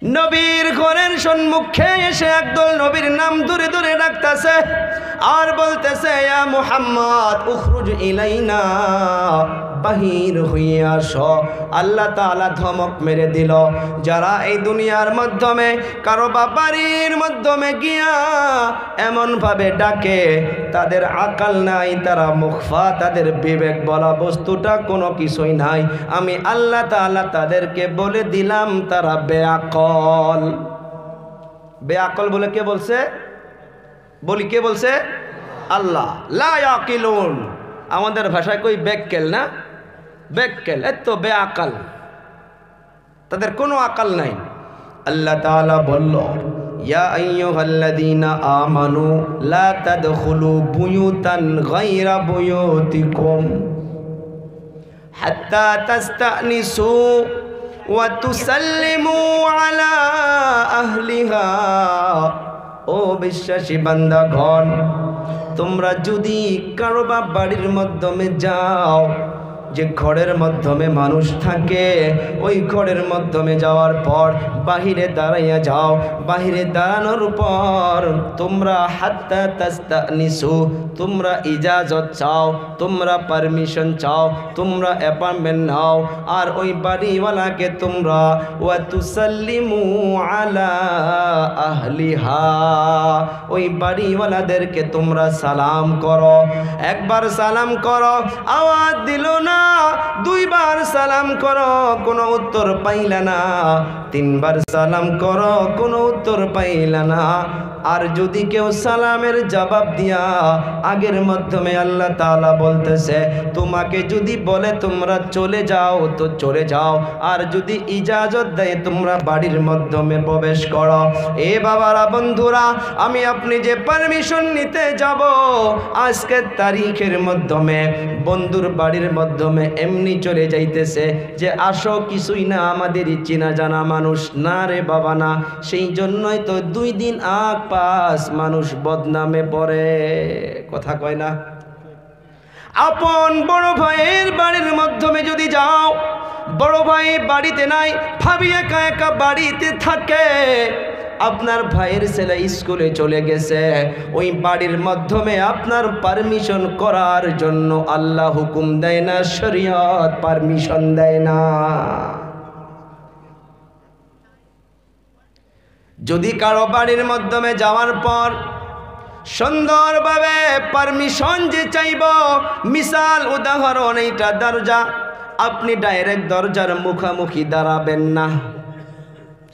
নবীর ঘরের সম্মুখে এসে একদল নবীর নাম ধরে ধরে ডাকতেছে আর বলতেছে, ইয়া মুহাম্মদ উখরুজ ইলাইনা, বাহির হয়ে আসো। আল্লাহ তাআলা ধমক মেরে দিল, যারা এই দুনিয়ার মাধ্যমে কারো বাড়ির মাধ্যমে গিয়া এমনভাবে ডাকে তাদের আকল নাই, তারা মুখফা, তাদের বিবেক বলা বস্তুটা কোনো কিছুই নাই। আমি আল্লাহ তাআলা তাদেরকে বলে দিলাম তারা বেআকল। বেআকল বলে কে বলছে? বলি কে বলছে? আল্লাহ। লা ইয়াকিলুন, আমাদের ভাষায় কই বেক্কেল না, বেক্কেল, এত বেআকল, তাদের কোনো আকল নাই। আল্লাহ তাআলা বলল, ইয়া আইয়ুহাল্লাযীনা আমানু লা তাদখুলু বুয়ুতান গায়রা বুয়ুতিকুম হাত্তা তাস্তানিসু ওয়া তুসাল্লিমু আলা আহলিহা। ও বিশ্বাসী বান্দাগণ, তোমরা যদি কারো বাড়ির মাধ্যমে যাও, যে ঘরের মাধ্যমে মানুষ থাকে, ওই ঘরের মাধ্যমে যাওয়ার পর বাহিরে দাঁড়াইয়া যাও, বাহিরে দাঁড়ানোর পর তোমরা হাত্তা তাস্তানিসু, তোমরা ইজাজত চাও, তোমরা পারমিশন চাও, তোমরা অ্যাপয়েন্টমেন্ট নাও, আর ওই বাড়িওয়ালাকে তোমরা ওয়া তুসাল্লিমু আলা আহলিহা, ওই বাড়িওয়ালাদেরকে তোমরা সালাম করো। একবার সালাম করো, আওয়াজ দিল না, দুইবার সালাম করো, কোনো উত্তর পাইলা না, তিনবার সালাম করো, কোনো উত্তর পাইলা না। আর যদি কেউ সালামের জবাব দিয়া আগের মাধ্যমে আল্লাহ তাআলা বলতেছে তোমাকে যদি বলে তোমরা চলে যাও তো চলে যাও, আর যদি ইজাজত দেয় তোমরা বাড়ির মাধ্যমে প্রবেশ করো। এ বাবারা, বন্ধুরা, আমি আপনি যে পারমিশন নিতে যাব আজকের তারিখের মাধ্যমে বন্ধুর বাড়ির মাধ্যমে এমনি চলে যাইতেছে যে আসো, কিছুই না, আমাদেরই চেনা জানা মানুষ না রে বাবা, না। সেই জন্যই তো 2 দিন আগ পাস মানুষ বদনামে পড়ে, কথা কয় না। আপন বড় ভাইয়ের বাড়ির মাধ্যমে যদি যাও, বড় ভাই বাড়িতে নাই, ভাবি একা একা বাড়িতে থাকে, আপনার ভাইয়ের ছেলে স্কুলে চলে গেছে, ওই বাড়ির মাধ্যমে আপনার পারমিশন করার জন্য আল্লাহ হুকুম দেয় না, শরীয়ত পারমিশন দেয় না। যদি কারো বাড়ির মাধ্যমে যাওয়ার পর সুন্দরভাবে পারমিশন যে চাইব, মিসাল উদাহরণ, এইটা দরজা, আপনি ডাইরেক্ট দরজার মুখামুখি দাঁড়াবেন না,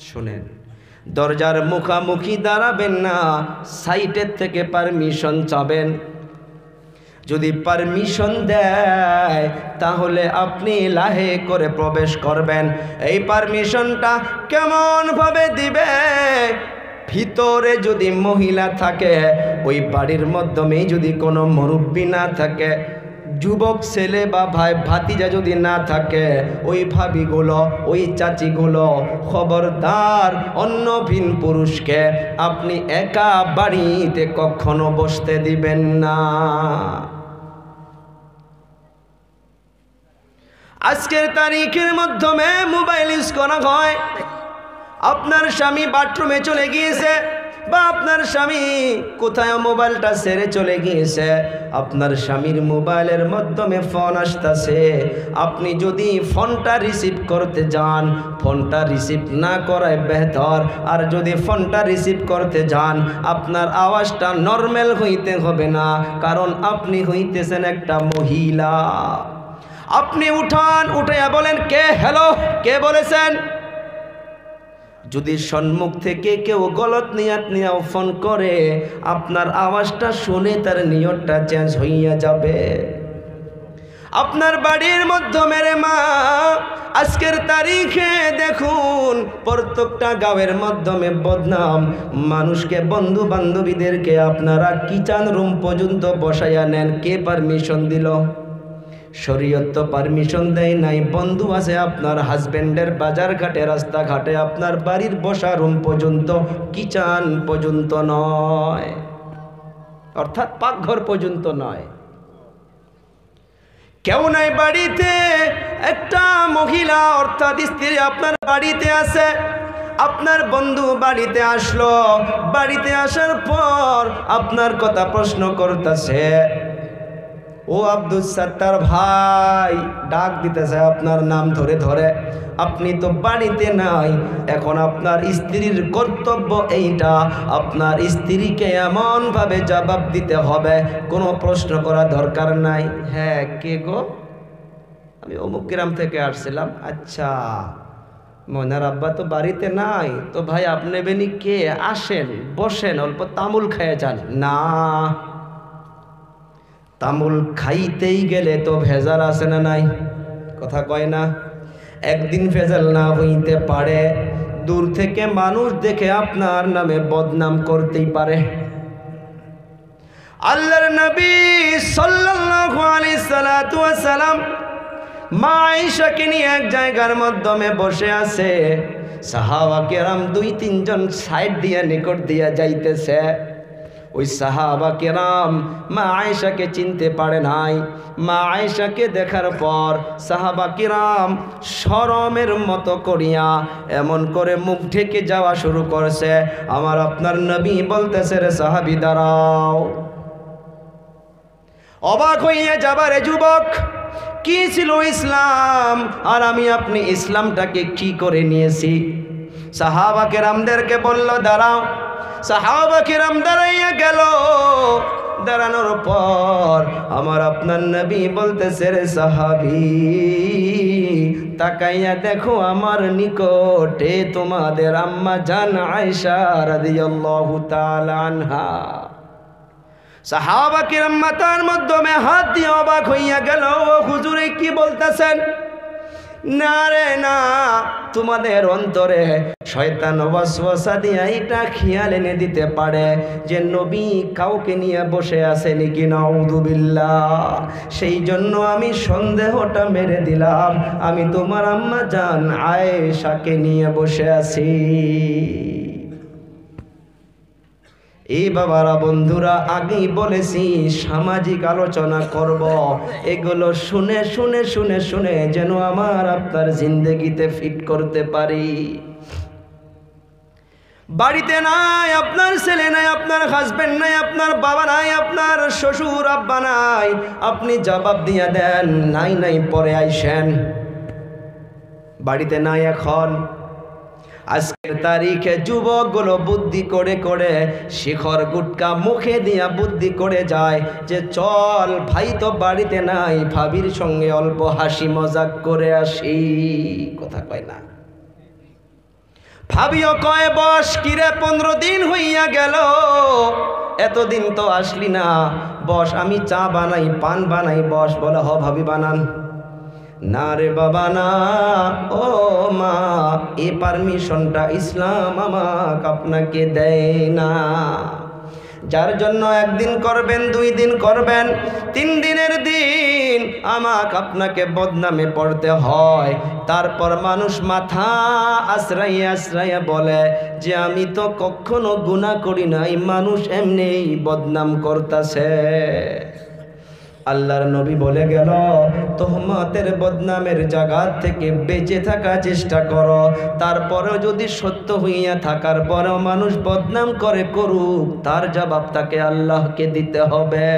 শুনেন, দরজার মুখামুখি দাঁড়াবেন না, সাইডের থেকে পারমিশন চাবেন। যদি পারমিশন দেয় তাহলে আপনি লাহে করে প্রবেশ করবেন। এই পারমিশনটা কেমন ভাবে দিবে? ভিতরে যদি মহিলা থাকে, ওই বাড়ির মাধ্যমে যদি কোনো মুরব্বি না থাকে, যুবক ছেলে বা ভাই ভাতিজা যদি না থাকে, ওই ভাবিগুলো, ওই চাচিগুলো, খবরদার অন্য ভিন পুরুষকে আপনি একা বাড়িতে কখনো বসতে দিবেন না। আজকের তারিখের মাধ্যমে মোবাইল ইউজ করা হয়। আপনার স্বামী বাথরুমে চলে গিয়েছে বা আপনার স্বামী কোথায় মোবাইলটা ছেড়ে চলে গিয়েছে, আপনার স্বামীর মোবাইলের মাধ্যমে ফোন আসতেছে, আপনি যদি ফোনটা রিসিভ করতে যান, ফোনটা রিসিভ না করায় বেহতর। আর যদি ফোনটা রিসিভ করতে যান, আপনার আওয়াজটা নরমাল হইতে হবে না, কারণ আপনি হইতেছেন একটা মহিলা। আপনি উঠান, উঠাইয়া বলেন, কে? হ্যালো, কে বলেছেন? যদি সম্মুখ থেকে কেউ গলত নিয়ত নিয়েও ফোন করে, আপনার আওয়াজটা শুনে তার নিয়তটা চেঞ্জ হইয়া যাবে। আপনার বাড়ির মাধ্যমে রে মা, আজকের তারিখে দেখুন প্রত্যেকটা গাঁয়ের মাধ্যমে বদনাম। মানুষকে, বন্ধু বান্ধবীদেরকে আপনারা কিচেন রুম পর্যন্ত বসাইয়া নেন, কে পারমিশন দিল? শরীয়ত তো পারমিশন দেয় নাই। বন্ধু আছে আপনার হাজবেন্ডের, বাজার ঘাটে রাস্তাঘাটে আপনার বাড়ির বসা রুম পর্যন্ত, কিচেন পর্যন্ত নয়, অর্থাৎ পাকঘর পর্যন্ত নয়। কেউ নাই বাড়িতে, একটা মহিলা অর্থাৎ স্ত্রী আপনার বাড়িতে আছে, আপনার বন্ধু বাড়িতে আসলো, বাড়িতে আসার পর আপনার কথা প্রশ্ন করতেছে, ও আব্দুল সাত্তার ভাই, ডাক দিতেছে আপনার নাম ধরে ধরে। আপনি তো বাড়িতে নাই, এখন আপনার স্ত্রীর কর্তব্য এইটা, আপনার স্ত্রীকে এমনভাবে জবাব দিতে হবে, কোনো প্রশ্ন করা দরকার নাই। হ্যাঁ, কে গো? আমি অমুক গ্রাম থেকে আসছিলাম। আচ্ছা, ময়নার আব্বা তো বাড়িতে নাই, তো ভাই আপনি বেনি কে? আসেন, বসেন, অল্প তামুল খেয়ে যান। না, তামুল খাইতেই গেলে তো ভেজাল আছে না নাই? কথা কয় না? একদিন ভেজাল না হইতে পারে, দূর থেকে মানুষ দেখে আপনার নামে বদনাম করতেই পারে। আল্লাহর নবী সাল্লাল্লাহু আলাইহি সাল্লাতু ওয়াস সালাম মা আয়েশাকে নিয়ে এক জায়গার মাধ্যমে বসে আছে। সাহাবা কেরাম 2-3 জন সাইড দিয়ে নিকট দিয়ে যাইতেছে। ওই সাহাবা কেরাম মা আয়েশাকে চিনতে পারে নাই। মা আয়েশাকে দেখার পর সাহাবা কেরাম শরমের মতো করিয়া এমন করে মুখ ঢেকে যাওয়া শুরু করছে। আমার আপনার নবী বলতেছে, রে সাহাবী দাঁড়াও। অবাক হইয়া যাবারে যুবক, কি ছিল ইসলাম, আর আমি আপনি ইসলামটাকে কি করে নিয়েছি? সাহাবা কেরামদেরকে বলল দাঁড়াও। সাহাবা কেরাম দাঁড়াইয়া গেল। দাঁড়ানোর পর আমার আপনার নবী বলতেছে, রে সাহাবী, তাকাইয়া দেখো আমার নিকটে তোমাদের আম্মা জান আয়েশা রাদিয়াল্লাহু তাআলা আনহা। সাহাবা কিরাম মাথার মাধ্যমে হাত দিয়ে অবাক হইয়া গেল, ও হুজুরে কি বলতেছেন? না রে না, তোমাদের অন্তরে শয়তান ওয়াসওয়াসা দিয়া এটা খেয়াল এনে দিতে পারে যে নবী কাউকে নিয়ে বসে আছে নাকি, নাউযুবিল্লাহ। সেই জন্য আমি সন্দেহটা মেরে দিলাম, আমি তোমার আম্মা জান আয়েশাকে নিয়ে বসে আছি। এই বাবারা, বন্ধুরা, আগেই বলেছি সামাজিক আলোচনা করব, এগুলো শুনে শুনে শুনে শুনে যেন আমার আপনার জিন্দেগিতে ফিট করতে পারি। বাড়িতে নাই আপনার ছেলে, নাই আপনার হাজবেন্ড, নাই আপনার বাবা, নাই আপনার শ্বশুর আব্বা নাই, আপনি জবাব দিয়ে দেন নাই নাই পরে আইসেন। বাড়িতে নাই এখন। আজকের তারিখে যুবকগুলো বুদ্ধি করে করে শিখর গুটকা মুখে দিয়া বুদ্ধি করে যায় যে চল ভাই তো বাড়িতে নাই, ভাবির সঙ্গে অল্প হাসি মজাক করে আসি। কথা কয় না? ভাবিও কয়, বস কিরে 15 দিন হইয়া গেল, এতদিন তো আসলি না, বস আমি চা বানাই, পান বানাই, বস। বলে, হ ভাবি বানান। না রে বাবা না, ও মা, এই পারমিশনটা ইসলাম আমাকে আপনাকে দেয় না। যার জন্য একদিন করবেন, 2 দিন করবেন, 3 দিনের দিন আমাকে আপনাকে বদনামে পড়তে হয়। তারপর মানুষ মাথা আশ্রাইয়া আশ্রাইয়া বলে যে আমি তো কখনো গুনাহ করি নাই, মানুষ এমনিই বদনাম করতেছে। আল্লাহর নবী বলে গেল, তোহমতের বদনামের জায়গা থেকে বেঁচে থাকার চেষ্টা করো। তারপরেও যদি সত্য হইয়া থাকার পরেও মানুষ বদনাম করে, করুক, তার জবাব তাকে আল্লাহকে দিতে হবে।